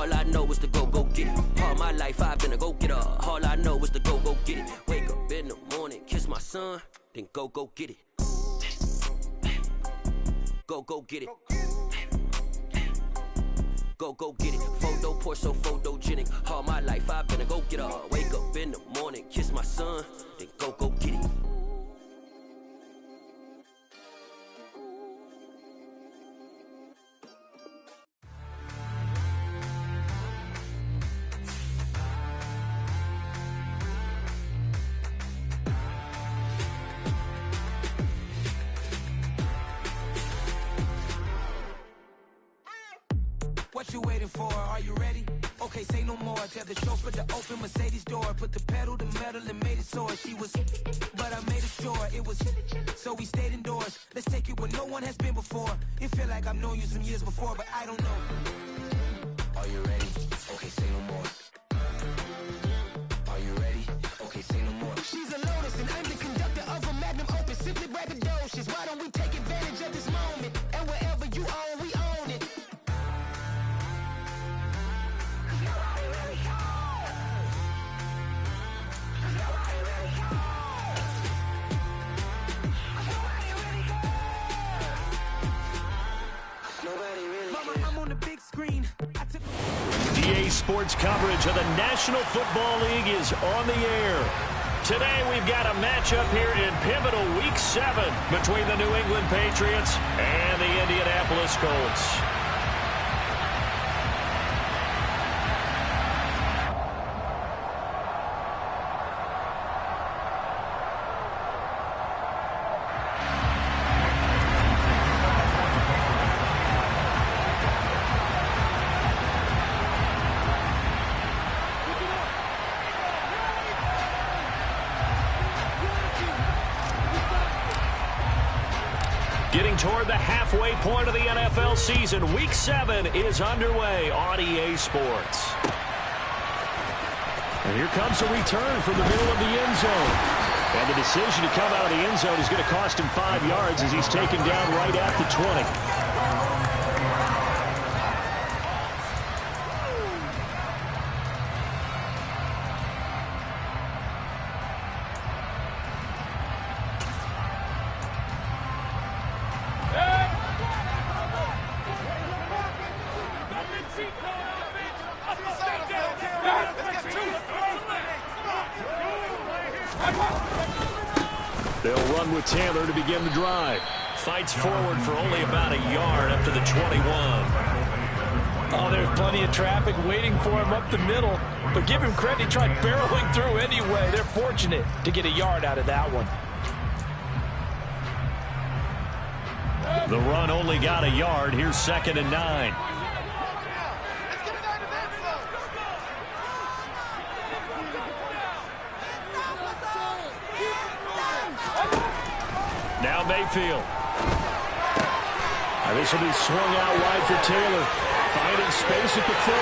All I know is to go get it. All my life I've been a go-getter. All I know is to go get it. Wake up in the morning, kiss my son, then go get it. Go get it. Go get it. Photo poor, so photogenic. All my life I've been a go-getter. Wake up in the morning, kiss my son, then go get it. What you waiting for? Are you ready? Okay, say no more. Tell the chauffeur to open Mercedes door. Put the pedal to metal and made it soar. She was, but I made it sure it was. So we stayed indoors. Let's take it where no one has been before. It feel like I've known you some years before, but I don't know. Are you ready? Okay, say no more. Are you ready? Okay, say no more. She's a Lotus and I'm the conductor of a magnum opus. Simply braggadocious. Why don't we take advantage of this moment? And wherever you own, we own it. EA Sports coverage of the National Football League is on the air. Today we've got a matchup here in pivotal Week 7 between the New England Patriots and the Indianapolis Colts. Getting toward the halfway point of the NFL season, Week 7 is underway on EA Sports. And here comes a return from the middle of the end zone. And the decision to come out of the end zone is going to cost him 5 yards as he's taken down right at the 20. They'll run with Taylor to begin the drive. Fights forward for only about a yard up to the 21. Oh, there's plenty of traffic waiting for him up the middle. But give him credit, he tried barreling through anyway. They're fortunate to get a yard out of that one. The run only got a yard. Here's 2nd and 9. Now Mayfield. This will be swung out wide for Taylor. Finding space at the 30.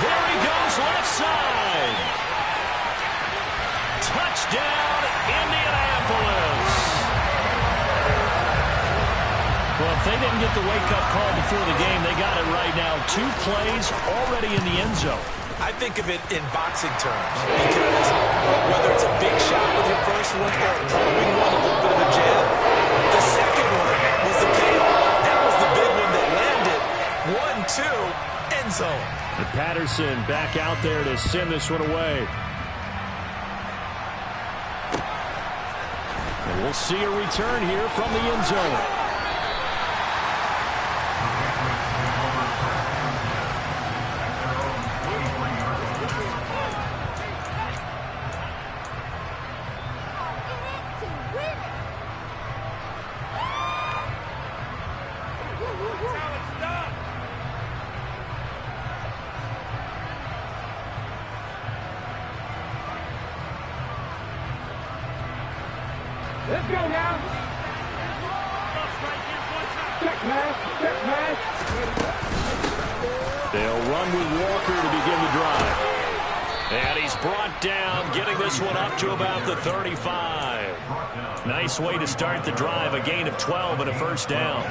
There he goes, left side. Touchdown, Indianapolis. Well, if they didn't get the wake-up call before the game, they got it right now. 2 plays already in the end zone. I think of it in boxing terms, because whether it's a big shot with your first one or a dropping one, a little bit of a jab, the second one was the payoff. That was the big one that landed. 1-2, end zone. And Patterson back out there to send this one away. And we'll see a return here from the end zone. Let's go now. Check pass. They'll run with Walker to begin the drive. And he's brought down, getting this one up to about the 35. Nice way to start the drive, a gain of 12 and a first down.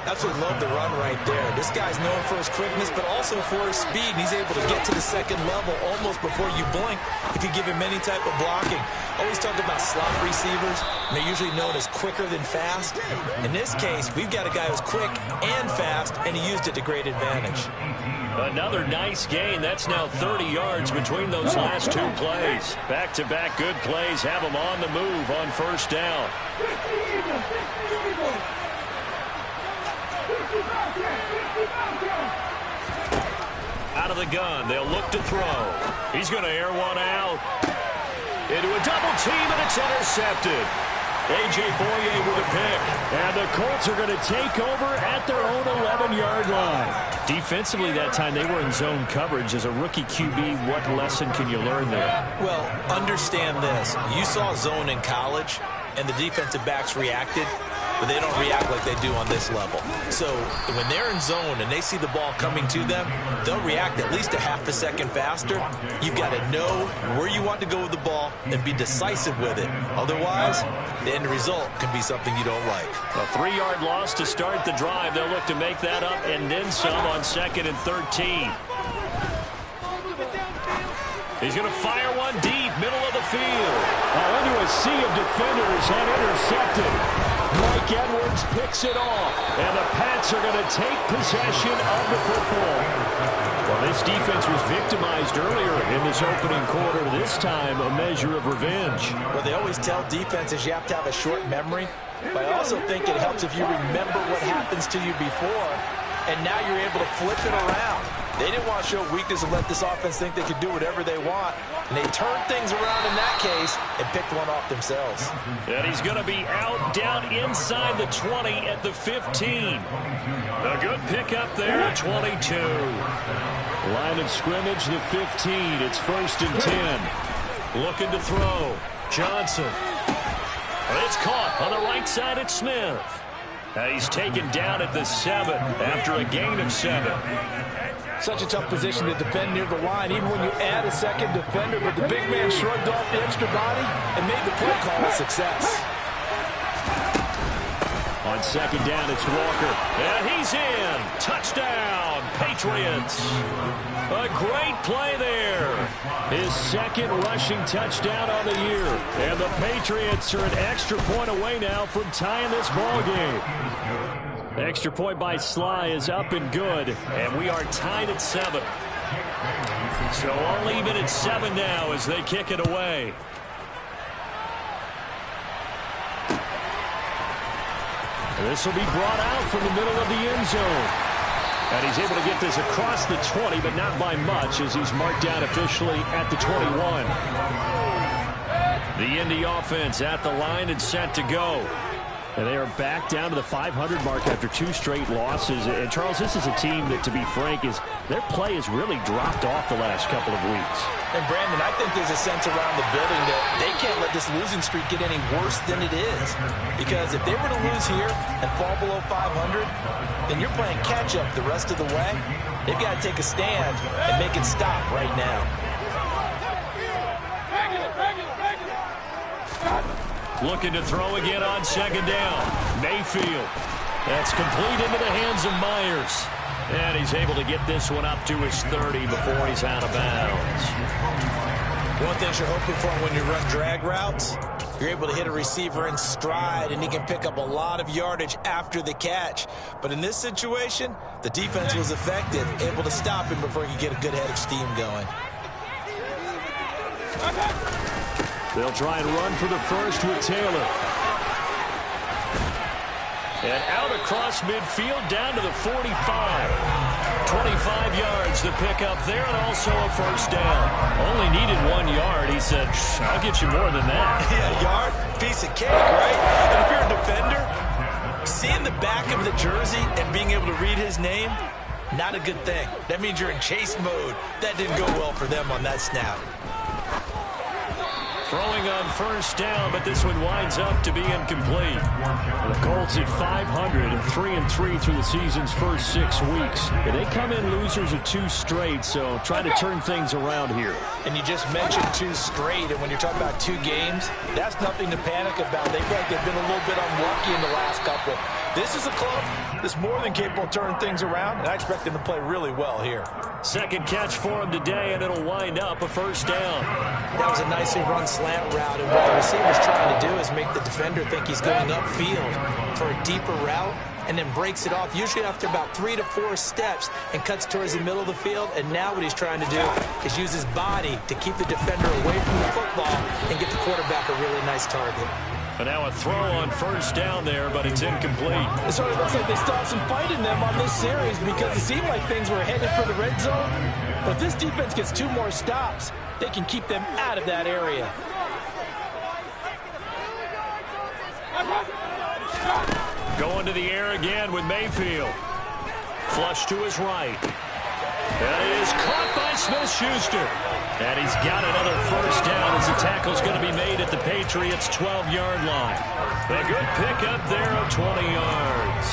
Absolutely love the run right there. This guy's known for his quickness, but also for his speed. He's able to get to the second level almost before you blink if you give him any type of blocking. Always talk about slot receivers, and they're usually known as quicker than fast. In this case, we've got a guy who's quick and fast, and he used it to great advantage. Another nice gain. That's now 30 yards between those last two plays. Back-to-back good plays have him on the move on first down. Out of the gun, they'll look to throw. He's going to air one out. Into a double team, and it's intercepted. A.J. Boye with a pick. And the Colts are going to take over at their own 11-yard line. Defensively that time, they were in zone coverage. As a rookie QB, what lesson can you learn there? Well, understand this. You saw zone in college, and the defensive backs reacted, but they don't react like they do on this level. So when they're in zone and they see the ball coming to them, they'll react at least a half a second faster. You've got to know where you want to go with the ball and be decisive with it. Otherwise, the end result can be something you don't like. A 3-yard loss to start the drive. They'll look to make that up and then some on 2nd and 13. He's going to fire one deep, middle of the field. Under a sea of defenders and intercepted. Mike Edwards picks it off, and the Pats are going to take possession of the football. Well, this defense was victimized earlier in this opening quarter. This time, a measure of revenge. Well, they always tell defenses you have to have a short memory, but I also think it helps if you remember what happens to you before, and now you're able to flip it around. They didn't want to show weakness and let this offense think they could do whatever they want. And they turned things around in that case and picked one off themselves. And he's going to be out down inside the 20 at the 15. A good pickup there at 22. Line of scrimmage, the 15. It's 1st and 10. Looking to throw. Johnson. It's caught on the right side at Smith. He's taken down at the 7 after a gain of 7. Such a tough position to defend near the line, even when you add a second defender, but the big man shrugged off the extra body and made the play call a success. On 2nd down, it's Walker. And he's in. Touchdown, Patriots. A great play there. His 2nd rushing touchdown on the year. And the Patriots are an extra point away now from tying this ball game. Extra point by Sly is up and good, and we are tied at 7. So all even at 7 now as they kick it away. This will be brought out from the middle of the end zone. And he's able to get this across the 20, but not by much as he's marked down officially at the 21. The Indy offense at the line and set to go. And they are back down to the 500 mark after 2 straight losses. And, Charles, this is a team that, to be frank, their play has really dropped off the last couple of weeks. And, Brandon, I think there's a sense around the building that they can't let this losing streak get any worse than it is. Because if they were to lose here and fall below 500, then you're playing catch-up the rest of the way. They've got to take a stand and make it stop right now. Looking to throw again on 2nd down. Mayfield. That's complete into the hands of Myers. And he's able to get this one up to his 30 before he's out of bounds. One thing you're hoping for when you run drag routes, you're able to hit a receiver in stride, and he can pick up a lot of yardage after the catch. But in this situation, the defense was effective, able to stop him before he could get a good head of steam going. They'll try and run for the first with Taylor. And out across midfield down to the 45. 25 yards to pick up there and also a first down. Only needed 1 yard. He said, I'll get you more than that. Yeah, yard, piece of cake, right? And if you're a defender, seeing the back of the jersey and being able to read his name, not a good thing. That means you're in chase mode. That didn't go well for them on that snap. Throwing on first down, but this one winds up to be incomplete. The Colts at 500, 3-3 through the season's first 6 weeks. They come in losers of 2 straight, so trying to turn things around here. And you just mentioned 2 straight, and when you're talking about 2 games, that's nothing to panic about. They feel like they've been a little bit unlucky in the last couple. This is a club that's more than capable of turning things around, and I expect them to play really well here. Second catch for him today, and it'll wind up a first down. That was a nicely run slant route, and what the receiver's trying to do is make the defender think he's going upfield for a deeper route, and then breaks it off, usually after about 3 to 4 steps, and cuts towards the middle of the field. And now what he's trying to do is use his body to keep the defender away from the football and get the quarterback a really nice target. And now a throw on first down there, but it's incomplete. It sort of looks like they still have some fight in them on this series because it seemed like things were headed for the red zone. But if this defense gets 2 more stops, they can keep them out of that area. Going to the air again with Mayfield. Flush to his right. And it is caught by Smith-Schuster. And he's got another first down as the tackle's going to be made at the Patriots' 12-yard line. A good pickup there of 20 yards.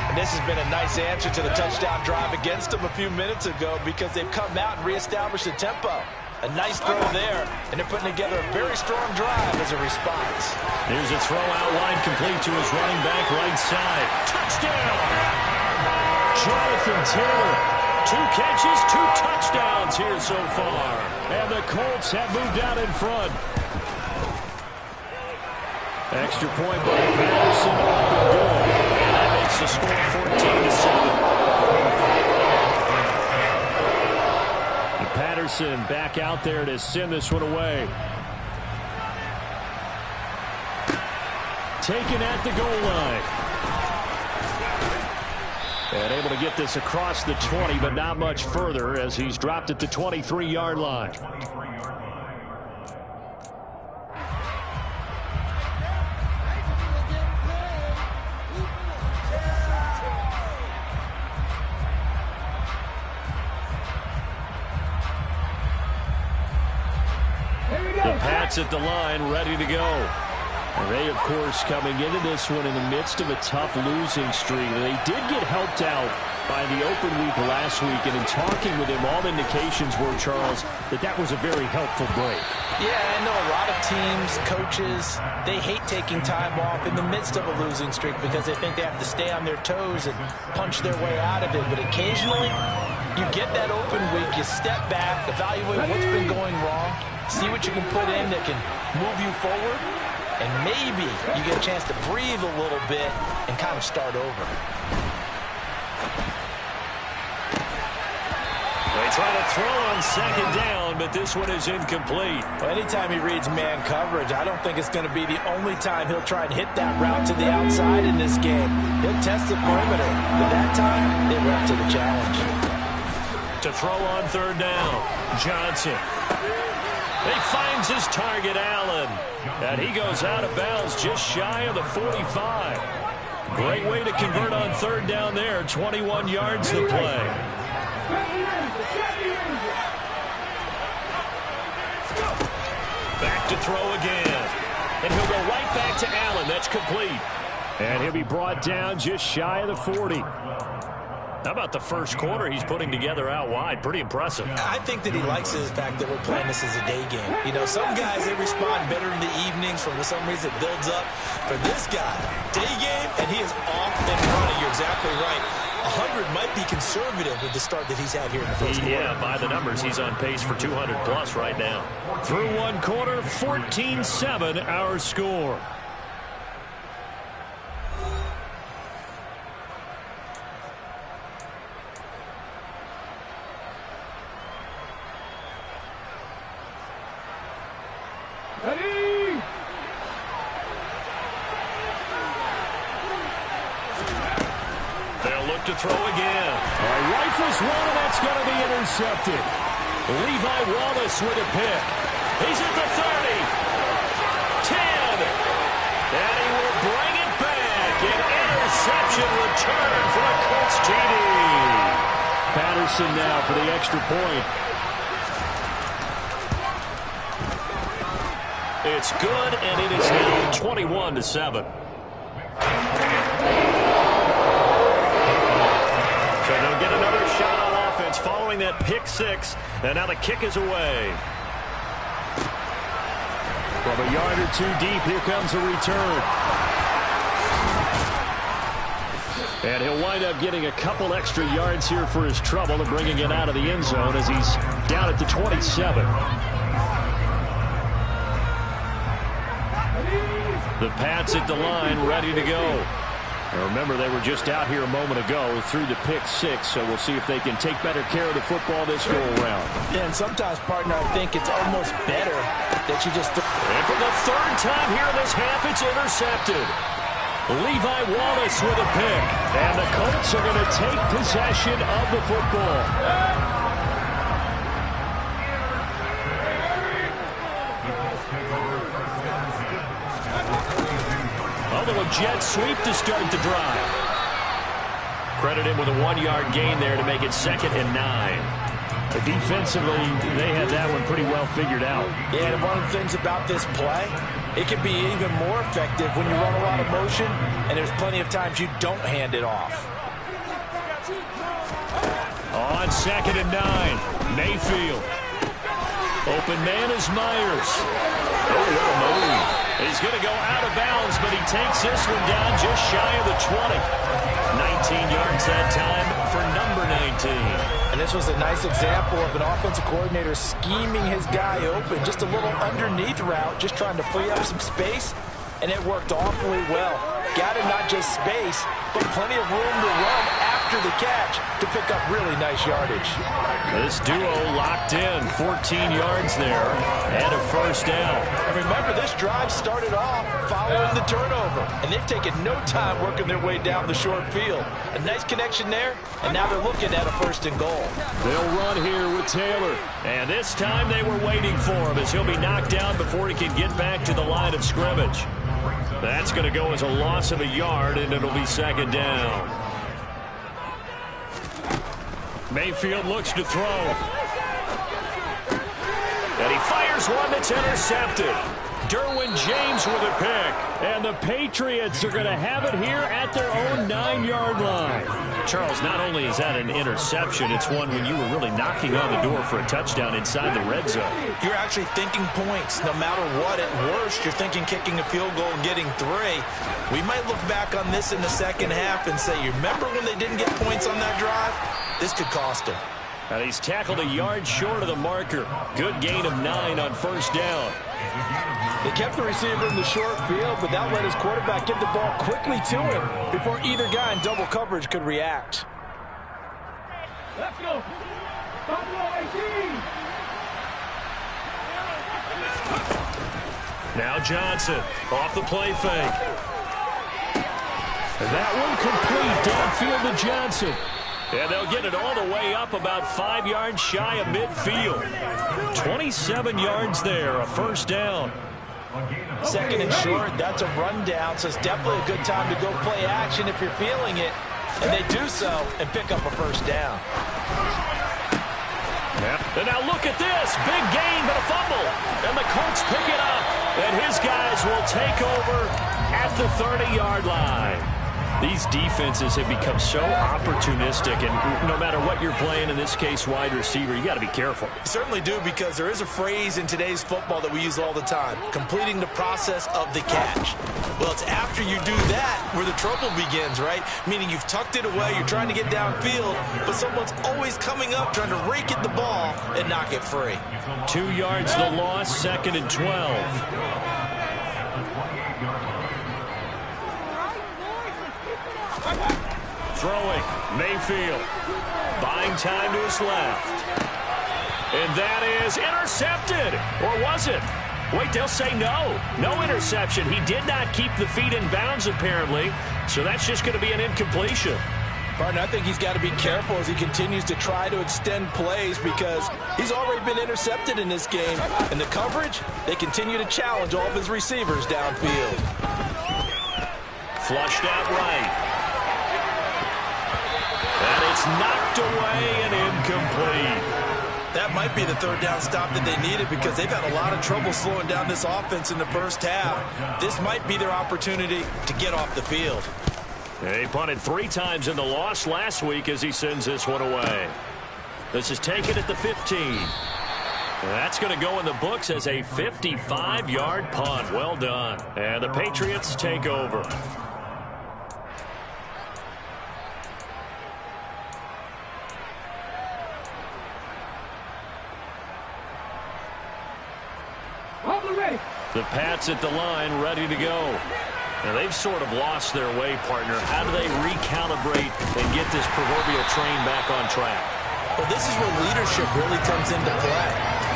And this has been a nice answer to the touchdown drive against them a few minutes ago because they've come out and reestablished the tempo. A nice throw there, and they're putting together a very strong drive as a response. Here's a throw out line complete to his running back right side. Touchdown! Jonathan Taylor. 2 catches, 2 touchdowns here so far. And the Colts have moved out in front. Extra point by Patterson. Open goal. And that makes the score 14-7. And Patterson back out there to send this one away. Taken at the goal line. And able to get this across the 20, but not much further as he's dropped at the 23-yard line. The Pats at the line, ready to go. And they, of course, coming into this one in the midst of a tough losing streak. They did get helped out by the open week last week, and in talking with him, all indications were, Charles, that was a very helpful break. Yeah, I know a lot of teams, coaches, they hate taking time off in the midst of a losing streak because they think they have to stay on their toes and punch their way out of it. But occasionally, you get that open week, you step back, evaluate what's been going wrong, see what you can put in that can move you forward, and maybe you get a chance to breathe a little bit and kind of start over. They try to throw on second down, but this one is incomplete. Well, anytime he reads man coverage, I don't think it's going to be the only time he'll try and hit that route to the outside in this game. He'll test the perimeter, but that time, they were up to the challenge. To throw on third down, Johnson. He finds his target, Allen. And he goes out of bounds just shy of the 45. Great way to convert on third down there. 21 yards to play. Back to throw again. And he'll go right back to Allen. That's complete. And he'll be brought down just shy of the 40. How about the first quarter he's putting together out wide? Pretty impressive. I think that he likes the fact that we're playing this as a day game. You know, some guys, they respond better in the evenings. For some reason, it builds up. For this guy, day game, and he is off and running. You're exactly right. 100 might be conservative with the start that he's had here in the first quarter. Yeah, by the numbers, he's on pace for 200-plus right now. Through one quarter, 14-7 our score. Ready? They'll look to throw again. All right, rifles one, and that's going to be intercepted. Levi Wallace with a pick. He's at the 30. 10. And he will bring it back. An interception return for a Colts TD. Patterson now for the extra point. It's good, and it is now 21-7. So they'll get another shot on offense following that pick six, and now the kick is away. From a yard or two deep, here comes a return. And he'll wind up getting a couple extra yards here for his trouble and bringing it out of the end zone as he's down at the 27. The Pats at the line, ready to go. Now remember, they were just out here a moment ago through the pick six, so we'll see if they can take better care of the football this go-around. Yeah, and sometimes, partner, I think it's almost better that you just... And for the third time here in this half, it's intercepted. Levi Wallace with a pick, and the Colts are going to take possession of the football. A little jet sweep to start the drive. Credit him with a 1-yard gain there to make it 2nd and 9. Defensively, they had that one pretty well figured out. Yeah, and one of the things about this play, it can be even more effective when you run a lot of motion, and there's plenty of times you don't hand it off. On 2nd and 9, Mayfield. Open man is Myers. Oh, what a move. He's going to go out of bounds, but he takes this one down just shy of the 20. 19 yards that time for number 19. And this was a nice example of an offensive coordinator scheming his guy open. Just a little underneath route, just trying to free up some space, and it worked awfully well. Got him not just space, but plenty of room to run after the catch to pick up really nice yardage. This duo locked in, 14 yards there, and a first down. And remember, this drive started off following the turnover, and they've taken no time working their way down the short field. A nice connection there, and now they're looking at a 1st and goal. They'll run here with Taylor, and this time they were waiting for him as he'll be knocked down before he can get back to the line of scrimmage. That's going to go as a loss of a yard, and it'll be 2nd down. Mayfield looks to throw. And he fires one that's intercepted. Derwin James with a pick. And the Patriots are going to have it here at their own 9-yard line. Charles, not only is that an interception, it's one when you were really knocking on the door for a touchdown inside the red zone. You're actually thinking points. No matter what, at worst, you're thinking kicking a field goal and getting 3. We might look back on this in the second half and say, you remember when they didn't get points on that drive? This could cost him. And he's tackled a yard short of the marker. Good gain of 9 on 1st down. They kept the receiver in the short field, but that let his quarterback get the ball quickly to him before either guy in double coverage could react. Let's go. Buffalo 18. Now Johnson off the play fake. And that one complete downfield to Johnson. And they'll get it all the way up about 5 yards shy of midfield. 27 yards there, a 1st down. 2nd and short, that's a rundown, so it's definitely a good time to go play action if you're feeling it. And they do so and pick up a 1st down. Yep. And now look at this. Big gain, but a fumble. And the Colts pick it up. And his guys will take over at the 30-yard line. These defenses have become so opportunistic, and no matter what you're playing, in this case wide receiver, you got to be careful. You certainly do, because there is a phrase in today's football that we use all the time, completing the process of the catch. Well, it's after you do that where the trouble begins, right? Meaning you've tucked it away, you're trying to get downfield, but someone's always coming up trying to rake at the ball and knock it free. 2 yards the loss, 2nd and 12. Throwing, Mayfield, buying time to his left. And that is intercepted. Or was it? Wait, they'll say no. No interception. He did not keep the feet in bounds, apparently. So that's just going to be an incompletion. Partner, I think he's got to be careful as he continues to try to extend plays, because he's already been intercepted in this game. And the coverage, they continue to challenge all of his receivers downfield. Flushed out right. And it's knocked away and incomplete. That might be the third down stop that they needed because they've had a lot of trouble slowing down this offense in the first half. This might be their opportunity to get off the field. He punted 3 times in the loss last week as he sends this one away. This is taken at the 15. That's going to go in the books as a 55-yard punt. Well done. And the Patriots take over. The Pats at the line, ready to go. Now, they've sort of lost their way, partner. How do they recalibrate and get this proverbial train back on track? Well, this is where leadership really comes into play.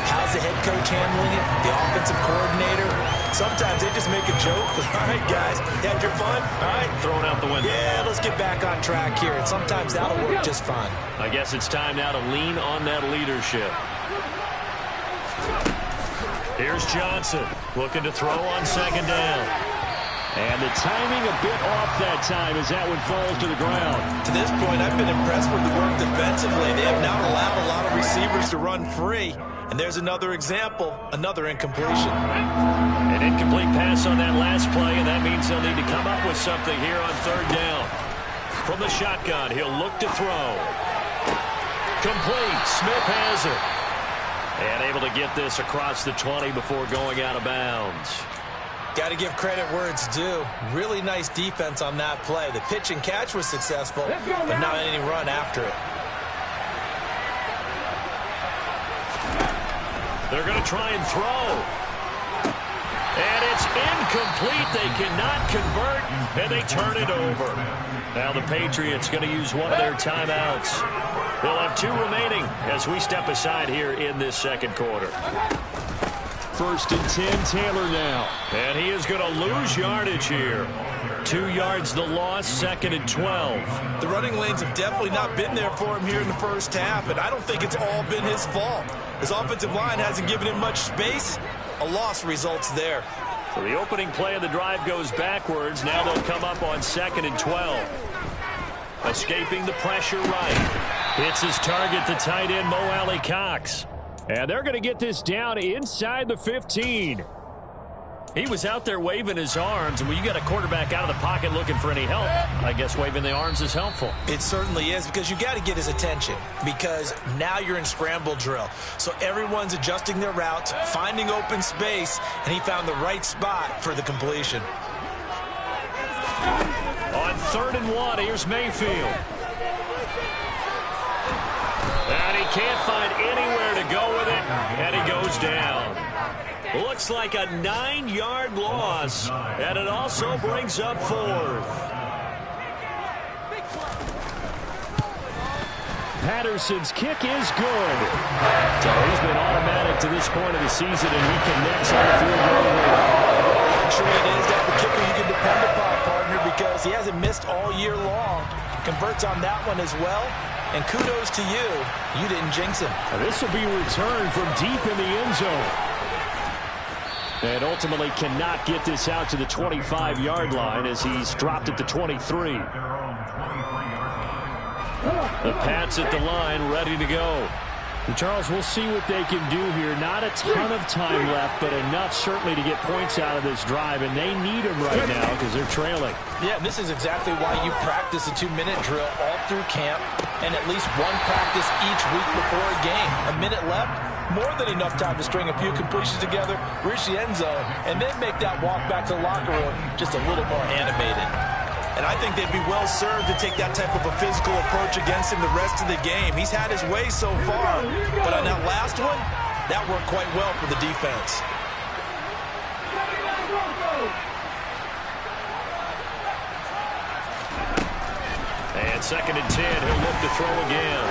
How's the head coach handling it? The offensive coordinator? Sometimes they just make a joke. All right, guys, you had your fun? All right. Thrown out the window. Yeah, let's get back on track here. And sometimes that'll work just fine. I guess it's time now to lean on that leadership. Here's Johnson looking to throw on second down. And the timing a bit off that time as that one falls to the ground. To this point, I've been impressed with the work defensively. They have not allowed a lot of receivers to run free. And there's another example, another incompletion. An incomplete pass on that last play, and that means they'll need to come up with something here on third down. From the shotgun, he'll look to throw. Complete. Smith has it. And able to get this across the 20 before going out of bounds. Got to give credit where it's due. Really nice defense on that play. The pitch and catch was successful, but not any run after it. They're going to try and throw. And it's incomplete. They cannot convert, and they turn it over. Now the Patriots going to use one of their timeouts. They'll have 2 remaining as we step aside here in this second quarter. 1st and 10, Taylor now. And he is going to lose yardage here. 2 yards the loss, 2nd and 12. The running lanes have definitely not been there for him here in the first half, and I don't think it's all been his fault. His offensive line hasn't given him much space. A loss results there. So the opening play of the drive goes backwards. Now they'll come up on 2nd and 12. Escaping the pressure right. Hits his target, the tight end, Mo Alley-Cox. And they're going to get this down inside the 15. He was out there waving his arms, and when you got a quarterback out of the pocket looking for any help, I guess waving the arms is helpful. It certainly is, because you got to get his attention, because now you're in scramble drill. So everyone's adjusting their routes, finding open space, and he found the right spot for the completion. On 3rd and 1, here's Mayfield. And he can't find anywhere to go with it, and he goes down. Looks like a 9-yard loss, and it also brings up 4th. Patterson's kick is good. So he's been automatic to this point of the season, and he connects on the field goal. Actually, it is that the kicker you can depend upon, partner, because he hasn't missed all year long. Converts on that one as well. And kudos to you. You didn't jinx him. This will be returned from deep in the end zone. And ultimately cannot get this out to the 25-yard line as he's dropped at the 23. The Pats at the line, ready to go. And Charles, we'll see what they can do here. Not a ton of time left, but enough certainly to get points out of this drive, and they need them right now because they're trailing. Yeah, and this is exactly why you practice a 2-minute drill all through camp and at least one practice each week before a game. A minute left, more than enough time to string a few completions together, reach the end zone, and then make that walk back to the locker room just a little more animated. And I think they'd be well served to take that type of a physical approach against him the rest of the game. He's had his way so far, but on that last one, that worked quite well for the defense. And 2nd and 10, he'll look to throw again.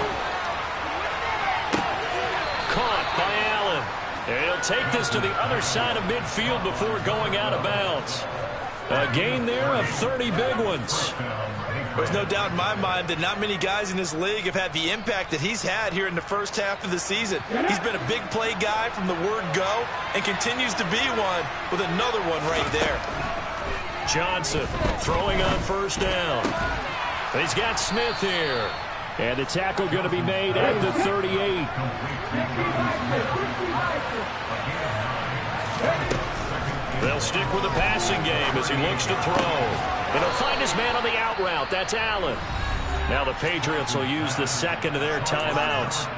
Caught by Allen. And he'll take this to the other side of midfield before going out of bounds. A gain there of 30 big ones. There's no doubt in my mind that not many guys in this league have had the impact that he's had here in the first half of the season. He's been a big play guy from the word go and continues to be one with another one right there. Johnson throwing on 1st down. He's got Smith here. And the tackle going to be made at the 38. passing game as he looks to throw. And he'll find his man on the out route. That's Allen. Now the Patriots will use the second of their timeouts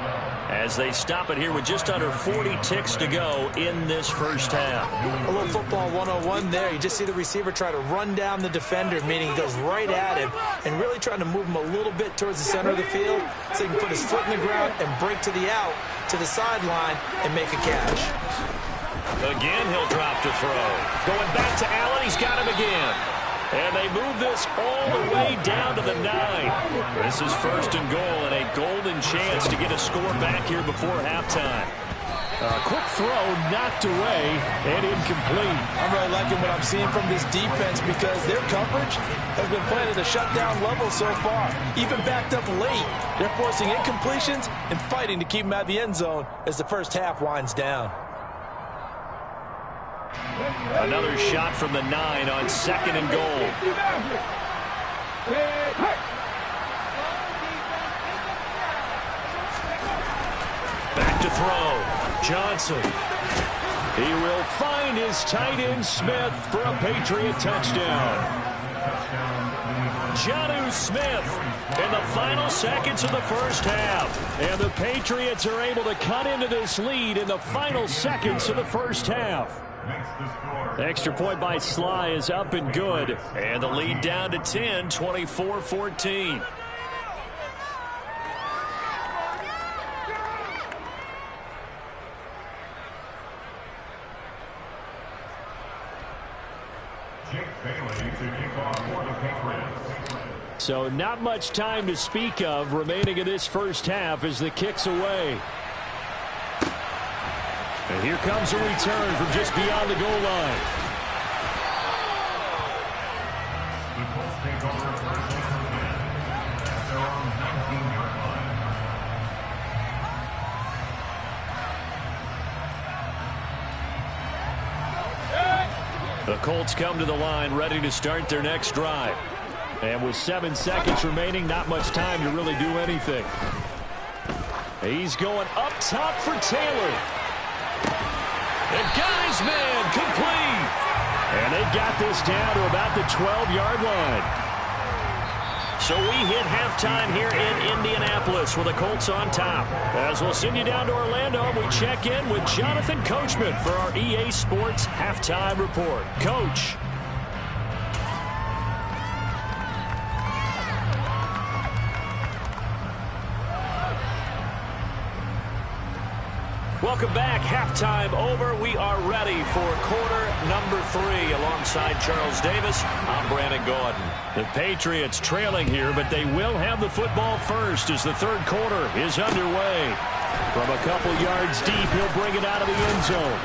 as they stop it here with just under 40 ticks to go in this first half. A little football 101 there. You just see the receiver try to run down the defender, meaning he goes right at him and really trying to move him a little bit towards the center of the field so he can put his foot in the ground and break to the out, to the sideline, and make a catch. Again, he'll drop to throw. Going back to Allen. He's got him again. And they move this all the way down to the 9. This is first and goal and a golden chance to get a score back here before halftime. Quick throw knocked away and incomplete. I'm really liking what I'm seeing from this defense because their coverage has been playing at a shutdown level so far. Even backed up late, they're forcing incompletions and fighting to keep them out of the end zone as the first half winds down. Another shot from the 9 on second and goal. Back to throw. Johnson. He will find his tight end Smith for a Patriot touchdown. Jonnu Smith in the final seconds of the first half. And the Patriots are able to cut into this lead in the final seconds of the first half. The extra point by Sly is up and good. And the lead down to 10, 24-14. So not much time to speak of remaining in this first half as the kick's away. And here comes a return from just beyond the goal line. The Colts take over first and 10 at their own 19-yard line. The Colts come to the line ready to start their next drive. And with 7 seconds remaining, not much time to really do anything. He's going up top for Taylor. And Guy's man complete. And they've got this down to about the 12-yard line. So we hit halftime here in Indianapolis with the Colts on top. As we'll send you down to Orlando, we check in with Jonathan Coachman for our EA Sports Halftime Report. Coach. Welcome back. Halftime over. We are ready for quarter number 3. Alongside Charles Davis, I'm Brandon Gaudin. The Patriots trailing here, but they will have the football first as the third quarter is underway. From a couple yards deep, he'll bring it out of the end zone.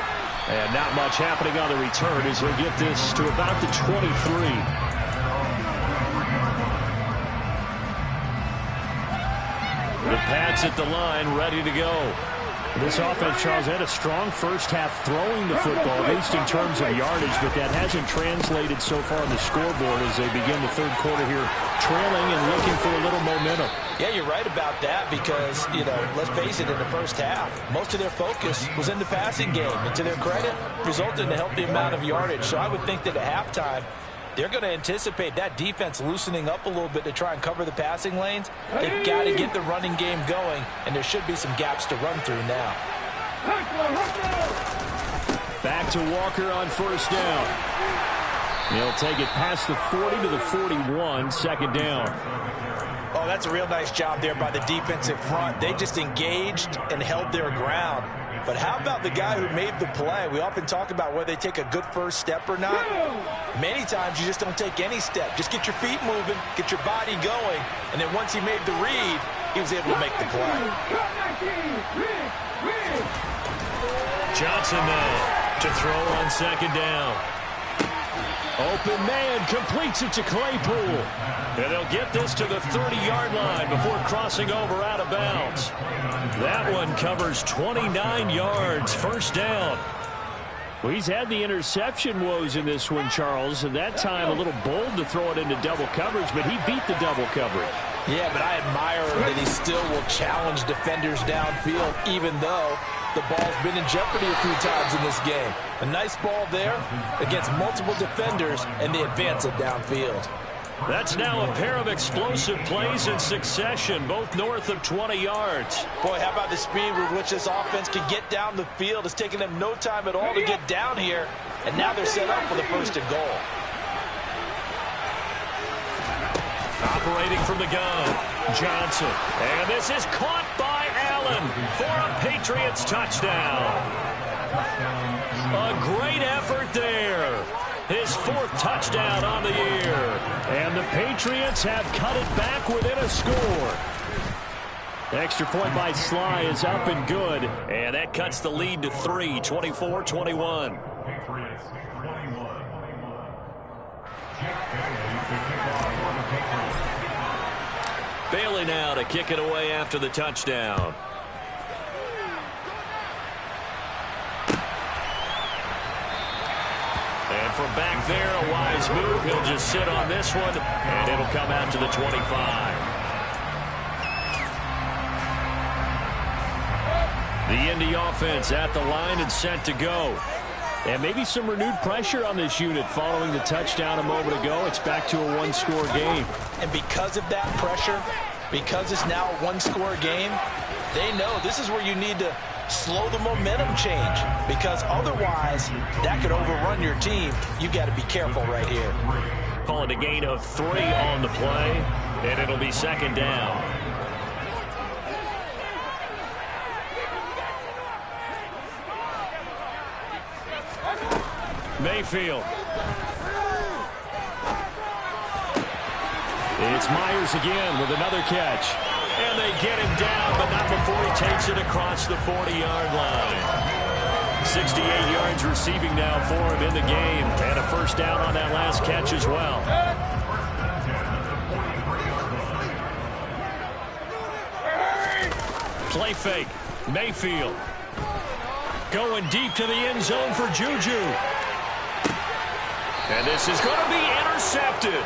And not much happening on the return as he'll get this to about the 23. The Pats at the line, ready to go. This offense, Charles, had a strong first half throwing the football, at least in terms of yardage, but that hasn't translated so far on the scoreboard as they begin the third quarter here, trailing and looking for a little momentum. Yeah, you're right about that because, let's face it, in the first half, most of their focus was in the passing game. And to their credit, resulted in a healthy amount of yardage. So I would think that at halftime, they're going to anticipate that defense loosening up a little bit to try and cover the passing lanes. They've got to get the running game going, and there should be some gaps to run through now. Back to Walker on first down. He'll take it past the 40 to the 41, second down. Oh, that's a real nice job there by the defensive front. They just engaged and held their ground. But how about the guy who made the play? We often talk about whether they take a good first step or not. Many times you just don't take any step. Just get your feet moving, get your body going, and then once he made the read, he was able to make the play. Johnson now to throw on second down. Open man completes it to Claypool. And they'll get this to the 30-yard line before crossing over out of bounds. That one covers 29 yards, first down. Well, he's had the interception woes in this one, Charles, and that time a little bold to throw it into double coverage, but he beat the double coverage. Yeah, but I admire that he still will challenge defenders downfield, even though the ball's been in jeopardy a few times in this game. A nice ball there against multiple defenders, and they advance it downfield. That's now a pair of explosive plays in succession, both north of 20 yards. Boy, how about the speed with which this offense can get down the field? It's taken them no time at all to get down here, and now they're set up for the 1st and goal. Operating from the gun, Johnson. And this is caught by Allen for a Patriots touchdown. A great effort there. His 4th touchdown on the year. And the Patriots have cut it back within a score. Extra point by Sly is up and good. And that cuts the lead to 3, 24-21. Patriots 21. Jeff Bailey to kick off for the Patriots. Bailey now to kick it away after the touchdown. And from back there, a wise move. He'll just sit on this one, and it'll come out to the 25. The Indy offense at the line and set to go. And maybe some renewed pressure on this unit following the touchdown a moment ago. It's back to a one-score game. And because of that pressure, because it's now a one-score game, they know this is where you need to slow the momentum change, because otherwise that could overrun your team. You got to be careful right here. Call it a gain of 3 on the play, and it'll be 2nd down. Mayfield. It's Myers again with another catch. And they get him down, but not before he takes it across the 40-yard line. 68 yards receiving now for him in the game. And a 1st down on that last catch as well. Play fake. Mayfield. Going deep to the end zone for Juju. And this is going to be intercepted.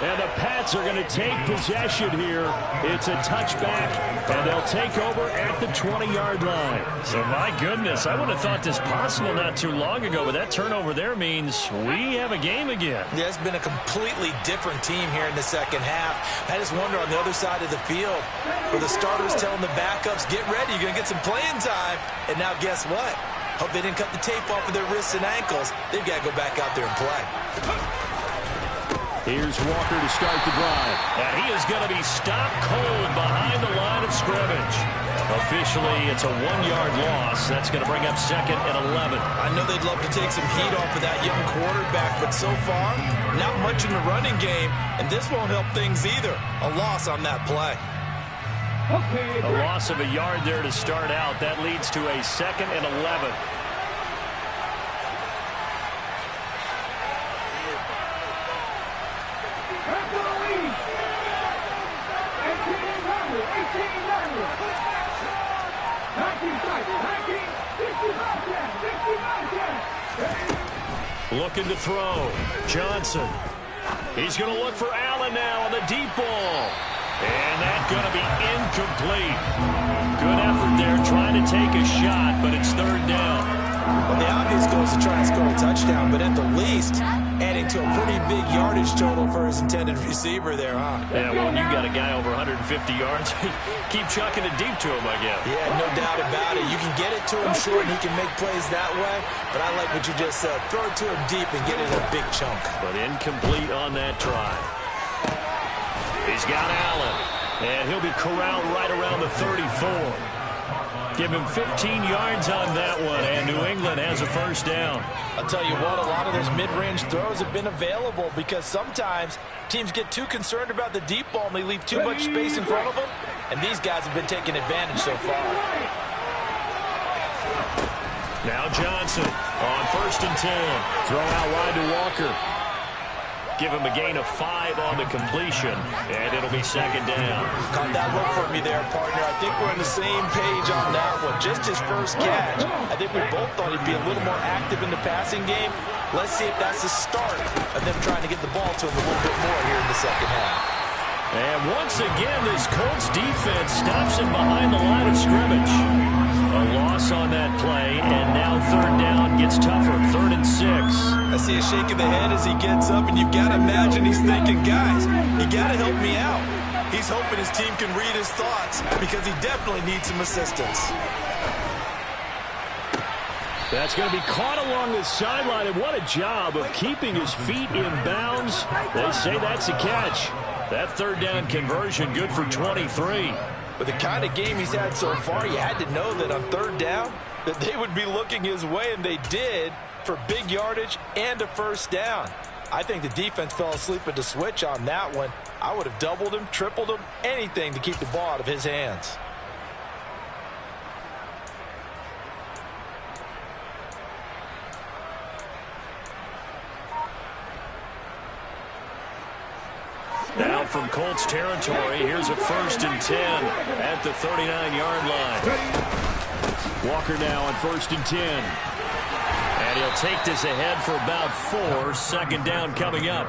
And the Pats are going to take possession here. It's a touchback, and they'll take over at the 20-yard line. So, my goodness, I would have thought this possible not too long ago, but that turnover there means we have a game again. Yeah, it's been a completely different team here in the 2nd half. I just wonder on the other side of the field where the starters telling the backups, get ready, you're going to get some playing time. And now guess what? Hope they didn't cut the tape off of their wrists and ankles. They've got to go back out there and play. Here's Walker to start the drive. And he is going to be stopped cold behind the line of scrimmage. Officially, it's a 1-yard loss. That's going to bring up 2nd and 11. I know they'd love to take some heat off of that young quarterback, but so far, not much in the running game, and this won't help things either. A loss on that play. A loss of a yard there to start out. That leads to a 2nd and 11. Looking to throw. Johnson. He's going to look for Allen now on the deep ball. And that's going to be incomplete. Good effort there trying to take a shot, but it's 3rd down. Well, the obvious goal is to try and score a touchdown, but at the least, adding to a pretty big yardage total for his intended receiver there, huh? Yeah, well, when you got a guy over 150 yards, keep chucking it deep to him, I guess. Yeah, no doubt about it. You can get it to him short, and he can make plays that way, but I like what you just said. Throw it to him deep and get it in a big chunk. But incomplete on that try. He's got Allen, and he'll be corralled right around the 34. Give him 15 yards on that one, and New England has a 1st down. I'll tell you what, a lot of those mid-range throws have been available because sometimes teams get too concerned about the deep ball and they leave too much space in front of them, and these guys have been taking advantage so far. Now Johnson on 1st and 10. Throw out wide to Walker. Give him a gain of 5 on the completion, and it'll be 2nd down. Caught that look for me there, partner. I think we're on the same page on that one. Just his first catch. I think we both thought he'd be a little more active in the passing game. Let's see if that's the start of them trying to get the ball to him a little bit more here in the 2nd half. And once again, this Colts defense stops him behind the line of scrimmage. A loss on that play, and now 3rd down gets gets tougher. 3rd and 6. I see a shake of the head as he gets up, and you've got to imagine he's thinking, guys, you got to help me out. He's hoping his team can read his thoughts because he definitely needs some assistance. That's going to be caught along the sideline, and what a job of keeping his feet in bounds. They say that's a catch. That 3rd down conversion good for 23. With the kind of game he's had so far, you had to know that on 3rd down that they would be looking his way, and they did, for big yardage and a 1st down. I think the defense fell asleep at the switch on that one. I would have doubled him, tripled him, anything to keep the ball out of his hands. Now from Colts territory, here's a 1st and 10 at the 39-yard line. Walker now on 1st and 10. And he'll take this ahead for about 4. 2nd down coming up.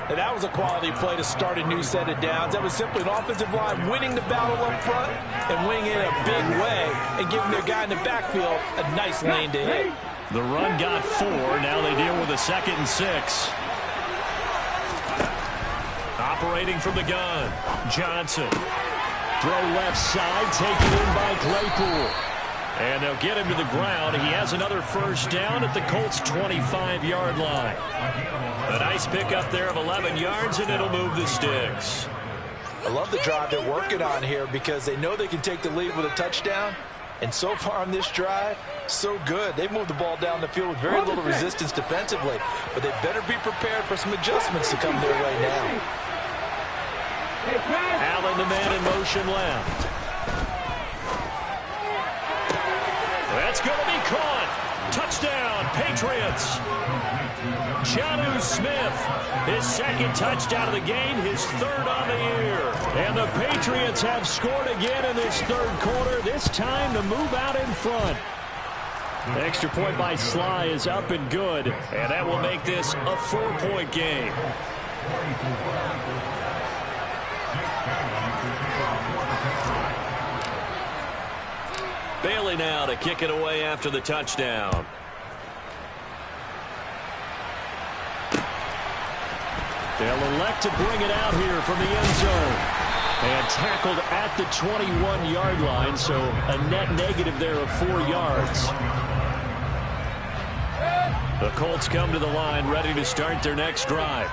And that was a quality play to start a new set of downs. That was simply an offensive line winning the battle up front and winning it in a big way and giving their guy in the backfield a nice lane to hit. The run got 4. Now they deal with a 2nd and 6. Operating from the gun, Johnson. Throw left side, taken in by Claypool. And they'll get him to the ground. He has another 1st down at the Colts' 25-yard line. A nice pickup there of 11 yards, and it'll move the sticks. I love the drive they're working on here because they know they can take the lead with a touchdown. And so far on this drive, so good. They've moved the ball down the field with very little resistance defensively. But they better be prepared for some adjustments to come their way now. Allen, the man in motion left. That's going to be caught. Touchdown, Patriots. Jonnu Smith, his 2nd touchdown of the game, his 3rd on the year. And the Patriots have scored again in this 3rd quarter, this time to move out in front. The extra point by Sly is up and good, and that will make this a 4-point game. Bailey now to kick it away after the touchdown. They'll elect to bring it out here from the end zone. And tackled at the 21-yard line, so a net negative there of 4 yards. The Colts come to the line ready to start their next drive.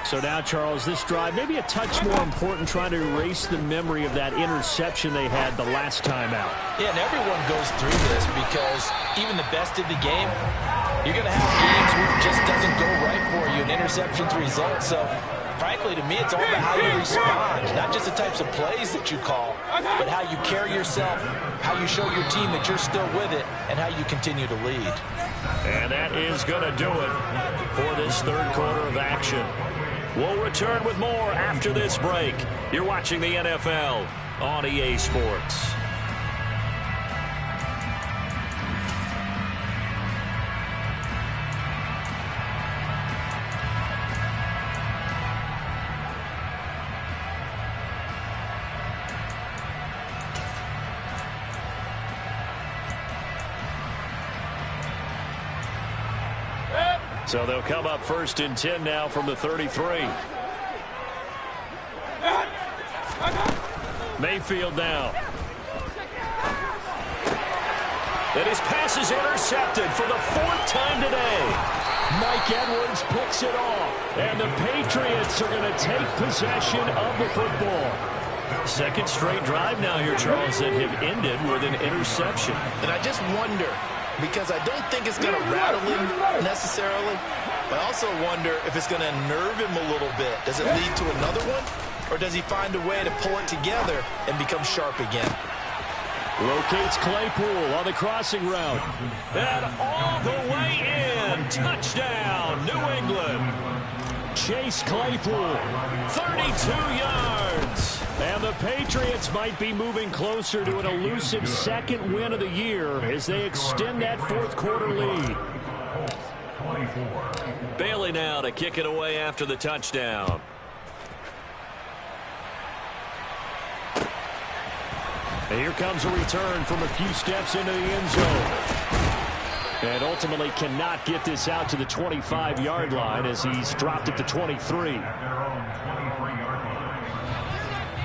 So now, Charles, this drive maybe a touch more important, trying to erase the memory of that interception they had the last time out. Yeah, and everyone goes through this because even the best of the game, you're going to have games where it just doesn't go right for you, and interceptions result. So, frankly, to me, it's all about how you respond, not just the types of plays that you call, but how you carry yourself, how you show your team that you're still with it, and how you continue to lead. And that is going to do it for this 3rd quarter of action. We'll return with more after this break. You're watching the NFL on EA Sports. So they'll come up 1st and 10 now from the 33. Mayfield now. And his pass is intercepted for the 4th time today. Mike Edwards picks it off. And the Patriots are going to take possession of the football. 2nd straight drive now here, Charles, that have ended with an interception. And I just wonder, because I don't think it's going to rattle him necessarily. I also wonder if it's going to nerve him a little bit. Does it lead to another one? Or does he find a way to pull it together and become sharp again? Locates Claypool on the crossing route. And all the way in. Touchdown, New England. Chase Claypool, 32 yards. And the Patriots might be moving closer to an elusive 2nd win of the year as they extend that 4th quarter lead. Bailey now to kick it away after the touchdown. And here comes a return from a few steps into the end zone. And ultimately cannot get this out to the 25-yard line as he's dropped it to 23.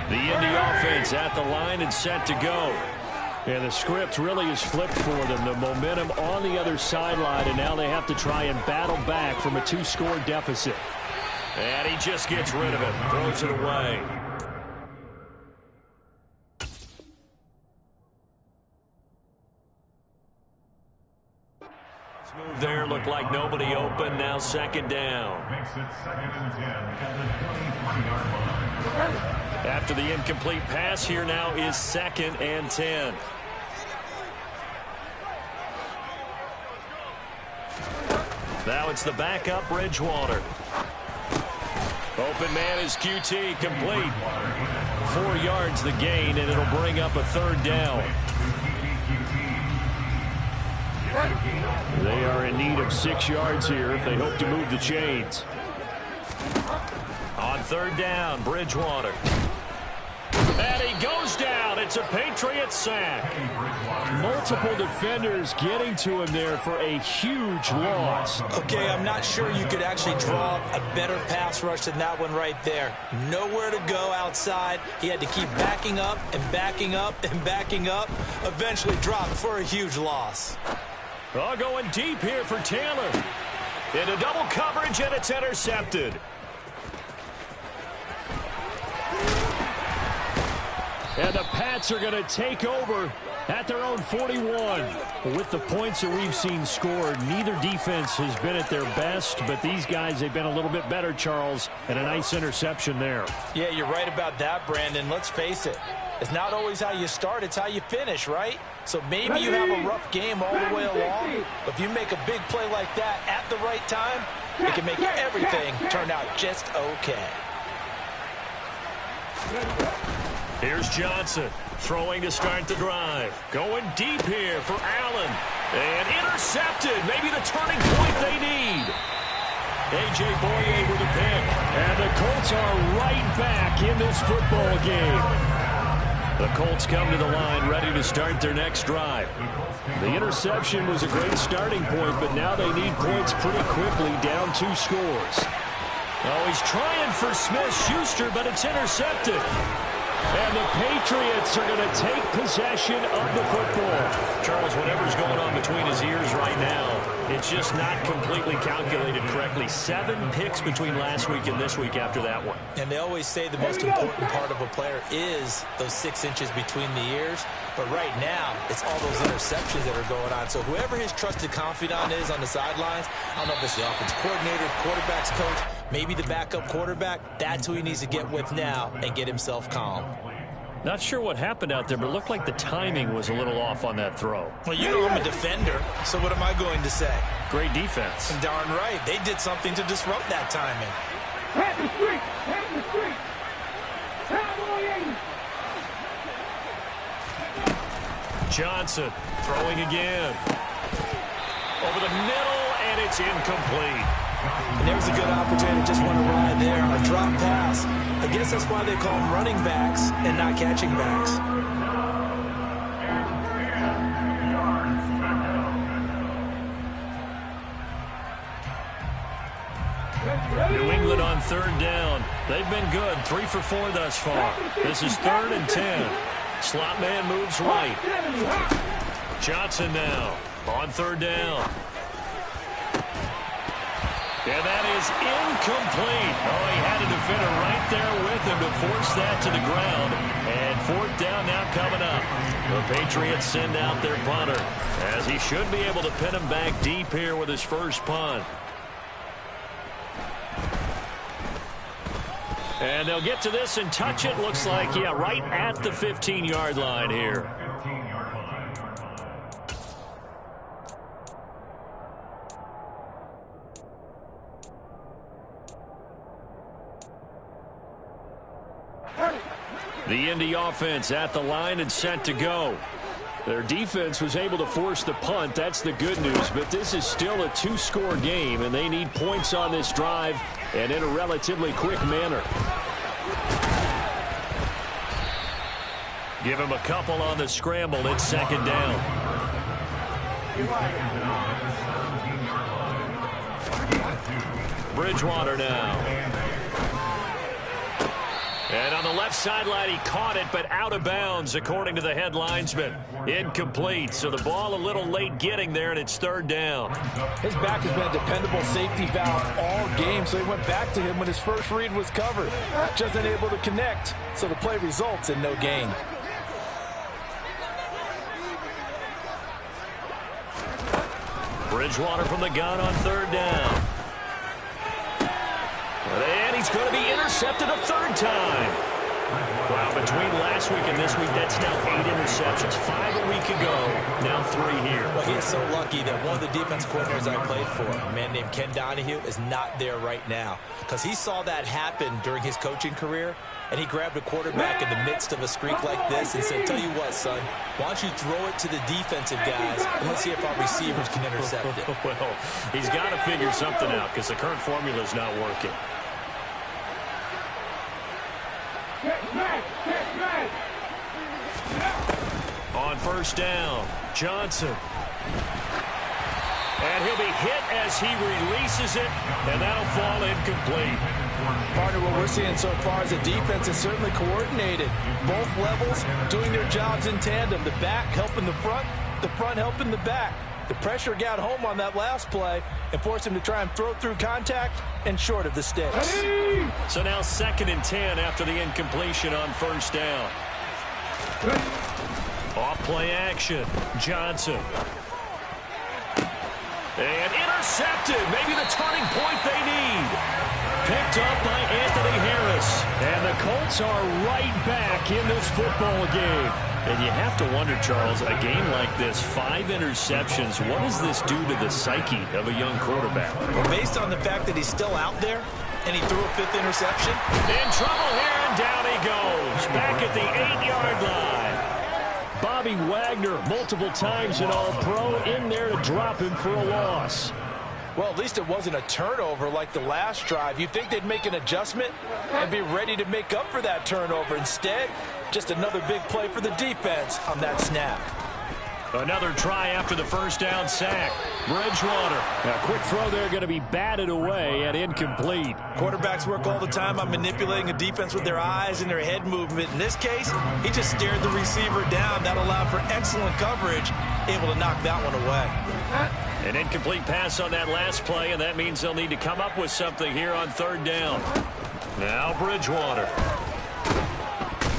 The Indy offense at the line and set to go. And the script really is flipped for them. The momentum on the other sideline, and now they have to try and battle back from a 2-score deficit. And he just gets rid of it, throws it away. Move there, looked like nobody open. Now second down. Makes it 2nd and 10 at the 23-yard line. After the incomplete pass, here now is 2nd and 10. Now it's the backup, Bridgewater. Open man is QT, complete. 4 yards the gain, and it'll bring up a 3rd down. They are in need of 6 yards here if they hope to move the chains. On 3rd down, Bridgewater. And he goes down. It's a Patriot sack. Multiple defenders getting to him there for a huge loss. Okay, I'm not sure you could actually draw a better pass rush than that one right there. Nowhere to go outside. He had to keep backing up and backing up and backing up. Eventually dropped for a huge loss. Oh, going deep here for Taylor. Into double coverage, and it's intercepted. And the Pats are going to take over at their own 41. With the points that we've seen scored, neither defense has been at their best, but these guys, they've been a little bit better, Charles, and a nice interception there. Yeah, you're right about that, Brandon. Let's face it. It's not always how you start, it's how you finish, right? So maybe you have a rough game all the way along, but if you make a big play like that at the right time, it can make everything turn out just okay. Here's Johnson throwing to start the drive. Going deep here for Allen. And intercepted. Maybe the turning point they need. A.J. Boye with a pick. And the Colts are right back in this football game. The Colts come to the line ready to start their next drive. The interception was a great starting point, but now they need points pretty quickly, down 2 scores. Oh, he's trying for Smith-Schuster, but it's intercepted. And the Patriots are going to take possession of the football. Charles, whatever's going on between his ears right now, it's just not completely calculated correctly. 7 picks between last week and this week after that one. And they always say the most important part of a player is those 6 inches between the ears. But right now, it's all those interceptions that are going on. So whoever his trusted confidant is on the sidelines, I don't know if it's the offense coordinator, quarterback's coach, maybe the backup quarterback, that's who he needs to get with now and get himself calm. Not sure what happened out there, but it looked like the timing was a little off on that throw. Well, you know I'm a defender, so what am I going to say? Great defense. And darn right, they did something to disrupt that timing. Have the street! Have the street! Cowboy 80! Johnson throwing again. Over the middle, and it's incomplete. And there was a good opportunity, just want to ride there on a drop pass. I guess that's why they call them running backs and not catching backs. New England on 3rd down. They've been good, 3 for 4 thus far. This is 3rd and 10. Slot man moves right. Johnson now on 3rd down. And that is incomplete. Oh, he had a defender right there with him to force that to the ground. And 4th down now coming up. The Patriots send out their punter, as he should be able to pin him back deep here with his first punt. And they'll get to this and touch it. Looks like, yeah, right at the 15-yard line here. The Indy offense at the line and set to go. Their defense was able to force the punt. That's the good news. But this is still a 2-score game, and they need points on this drive and in a relatively quick manner. Give him a couple on the scramble. It's 2nd down. Bridgewater now. And on the left sideline, he caught it, but out of bounds, according to the head linesman. Incomplete, so the ball a little late getting there, and it's third down. His back has been a dependable safety valve all game, so he went back to him when his first read was covered. Just unable to connect, so the play results in no gain. Bridgewater from the gun on third down. And he's going to be intercepted a third time. Wow, between last week and this week, that's now 8 interceptions. 5 a week ago, now 3 here. Well, he is so lucky that one of the defense coordinators I played for, a man named Ken Donahue, is not there right now. Because he saw that happen during his coaching career, and he grabbed a quarterback in the midst of a streak like this and said, tell you what, son, why don't you throw it to the defensive guys, and let's see if our receivers can intercept it. Well, he's got to figure something out because the current formula is not working. On first down, Johnson. And he'll be hit as he releases it, and that'll fall incomplete. Partner, what we're seeing so far is the defense is certainly coordinated. Both levels doing their jobs in tandem. The back helping the front helping the back. The pressure got home on that last play and forced him to try and throw through contact and short of the sticks. So now 2nd and 10 after the incompletion on first down. Off play action. Johnson. And intercepted. Maybe the turning point they need. Picked up by Anthony Harris. And the Colts are right back in this football game. And you have to wonder, Charles, a game like this, 5 interceptions, what does this do to the psyche of a young quarterback? Well, based on the fact that he's still out there and he threw a 5th interception. In trouble here, and down he goes. Back at the 8-yard line. Bobby Wagner, multiple times an All-Pro, in there to drop him for a loss. Well, at least it wasn't a turnover like the last drive. You'd think they'd make an adjustment and be ready to make up for that turnover. Instead, just another big play for the defense on that snap. Another try after the first down sack. Bridgewater. A quick throw there going to be batted away and incomplete. Quarterbacks work all the time on manipulating a defense with their eyes and their head movement. In this case, he just stared the receiver down. That allowed for excellent coverage, able to knock that one away. An incomplete pass on that last play, and that means they'll need to come up with something here on third down. Now Bridgewater.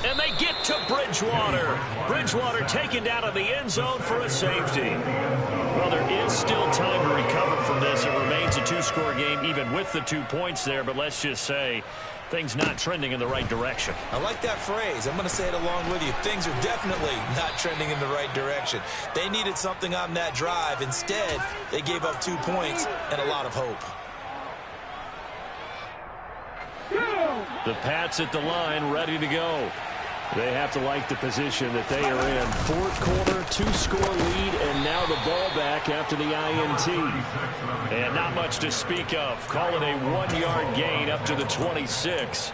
And they get to Bridgewater. Bridgewater taken down to the end zone for a safety. Well, there is still time to recover from this. It remains a 2-score game, even with the 2 points there. But let's just say things not trending in the right direction. I like that phrase. I'm going to say it along with you. Things are definitely not trending in the right direction. They needed something on that drive. Instead, they gave up 2 points and a lot of hope. The Pats at the line, ready to go. They have to like the position that they are in. Fourth quarter, 2-score lead, and now the ball back after the INT. And not much to speak of. Call it a 1-yard gain up to the 26.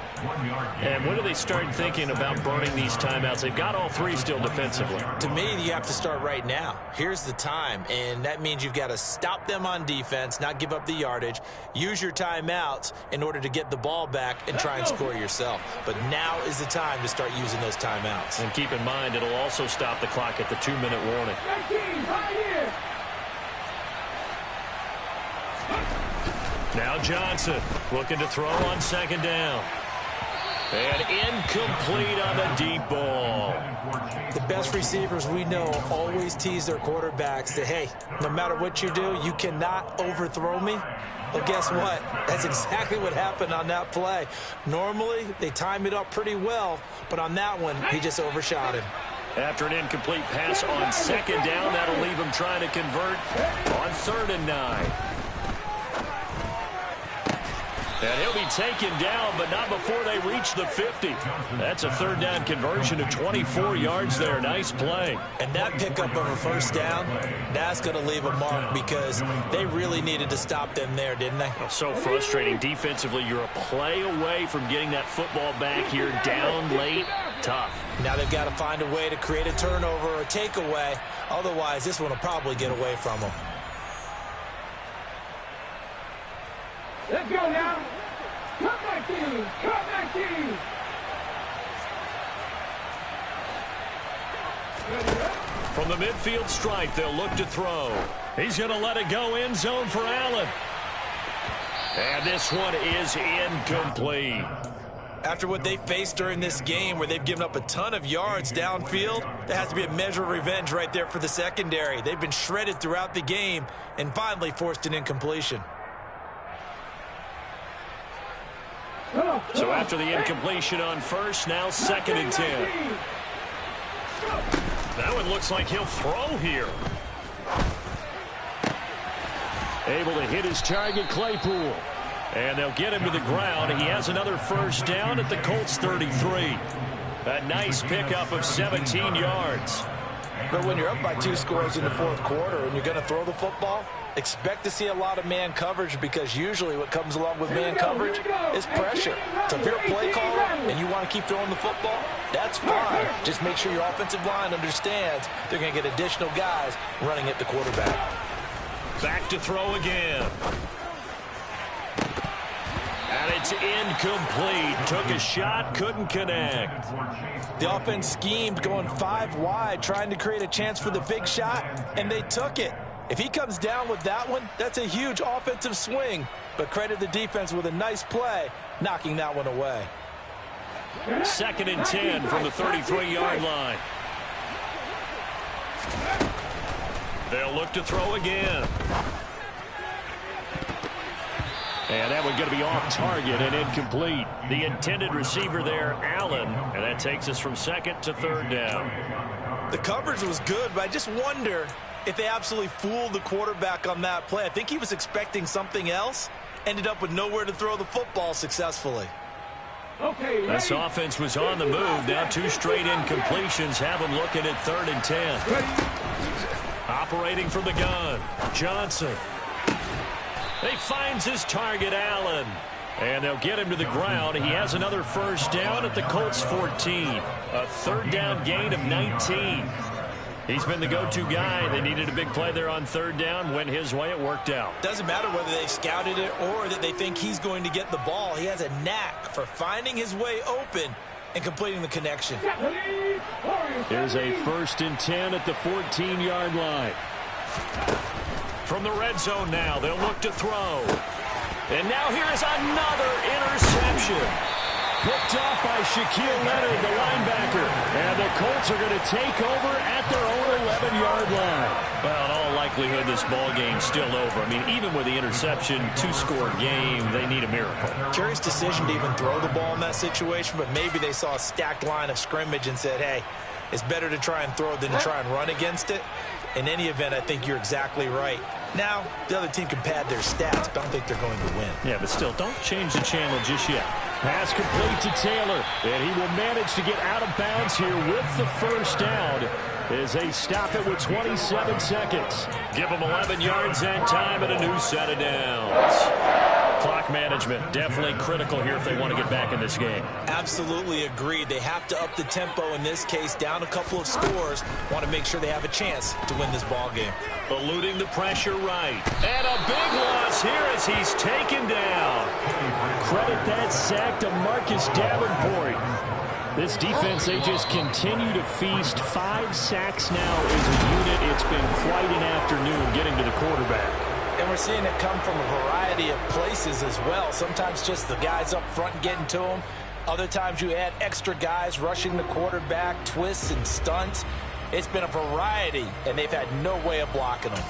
And when do they start thinking about burning these timeouts? They've got all 3 still defensively. To me, you have to start right now. Here's the time, and that means you've got to stop them on defense, not give up the yardage, use your timeouts in order to get the ball back and try and score yourself. But now is the time to start using those timeouts. And keep in mind, it'll also stop the clock at the 2-minute warning. Now Johnson looking to throw on second down. And incomplete on the deep ball. The best receivers we know always tease their quarterbacks that, hey, no matter what you do, you cannot overthrow me. Well, guess what? That's exactly what happened on that play. Normally, they time it up pretty well, but on that one, he just overshot him. After an incomplete pass on second down, that'll leave him trying to convert on 3rd and 9. And he'll be taken down, but not before they reach the 50. That's a 3rd down conversion of 24 yards there. Nice play. And that pickup of a first down, that's going to leave a mark because they really needed to stop them there, didn't they? So frustrating. Defensively, you're a play away from getting that football back here down late. tough. Now they've got to find a way to create a turnover or a takeaway. Otherwise, this one will probably get away from them. Let's go now. Come back team. Come back team. From the midfield stripe, they'll look to throw. He's going to let it go end zone for Allen. And this one is incomplete. After what they faced during this game where they've given up a ton of yards downfield, there has to be a measure of revenge right there for the secondary. They've been shredded throughout the game and finally forced an incompletion. So after the incompletion on first, now 2nd and 10. That one looks like he'll throw here. Able to hit his target, Claypool. And they'll get him to the ground. He has another first down at the Colts 33. A nice pickup of 17 yards. But when you're up by 2 scores in the 4th quarter and you're going to throw the football, expect to see a lot of man coverage, because usually what comes along with man coverage is pressure. So if you're a play caller and you want to keep throwing the football, that's fine. Just make sure your offensive line understands they're going to get additional guys running at the quarterback. Back to throw again. And it's incomplete. Took a shot, couldn't connect. The offense schemed going 5 wide, trying to create a chance for the big shot, and they took it. If he comes down with that one, that's a huge offensive swing. But credit the defense with a nice play, knocking that one away. 2nd and 10 from the 33-yard line. They'll look to throw again. And that one's going to be off target and incomplete. The intended receiver there, Allen. And that takes us from 2nd to 3rd down. The coverage was good, but I just wonder if they absolutely fooled the quarterback on that play. I think he was expecting something else. Ended up with nowhere to throw the football successfully. This offense was on the move. Now 2 straight incompletions have them looking at 3rd and 10. Operating from the gun, Johnson. He finds his target, Allen. And they'll get him to the ground. He has another first down at the Colts 14. A 3rd down gain of 19. He's been the go-to guy. They needed a big play there on 3rd down. Went his way. It worked out. Doesn't matter whether they scouted it or that they think he's going to get the ball. He has a knack for finding his way open and completing the connection. Here's a 1st and 10 at the 14-yard line. From the red zone now, they'll look to throw. And now here is another interception. Picked off by Shaquille Leonard, the linebacker. And the Colts are going to take over at their own 11-yard line. Well, in all likelihood, this ball game's still over. I mean, even with the interception, 2-score game, they need a miracle. Curious decision to even throw the ball in that situation, but maybe they saw a stacked line of scrimmage and said, hey, it's better to try and throw than to try and run against it. In any event, I think you're exactly right. Now, the other team can pad their stats, but I don't think they're going to win. Yeah, but still, don't change the channel just yet. Pass complete to Taylor, and he will manage to get out of bounds here with the first down as they stop it with 27 seconds. Give them 11 yards and time and a new set of downs. Clock management definitely critical here if they want to get back in this game. Absolutely agreed. They have to up the tempo in this case, down a couple of scores. Want to make sure they have a chance to win this ball game. Eluding the pressure right. And a big loss here as he's taken down. Credit that sack to Marcus Davenport. This defense, they just continue to feast. 5 sacks now as a unit. It's been quite an afternoon getting to the quarterback. And we're seeing it come from a variety of places as well. Sometimes just the guys up front getting to them. Other times you add extra guys rushing the quarterback, twists and stunts. It's been a variety, and they've had no way of blocking them.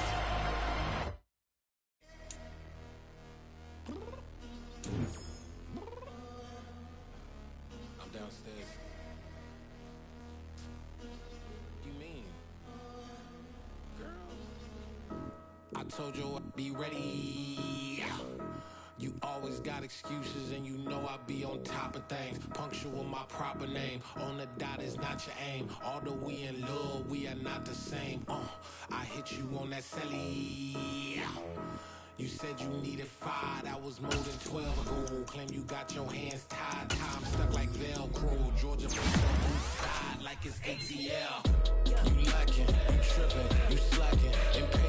I'm downstairs. You mean? Girl, I told you I'd be ready. You always got excuses and you know I be on top of things. Punctual my proper name. On the dot is not your aim. Although we in love, we are not the same. I hit you on that celly. You said you needed 5, that was more than 12 ago. Claim you got your hands tied, time stuck like Velcro. Georgia, like it's ATL. You lacking, you tripping, you slacking,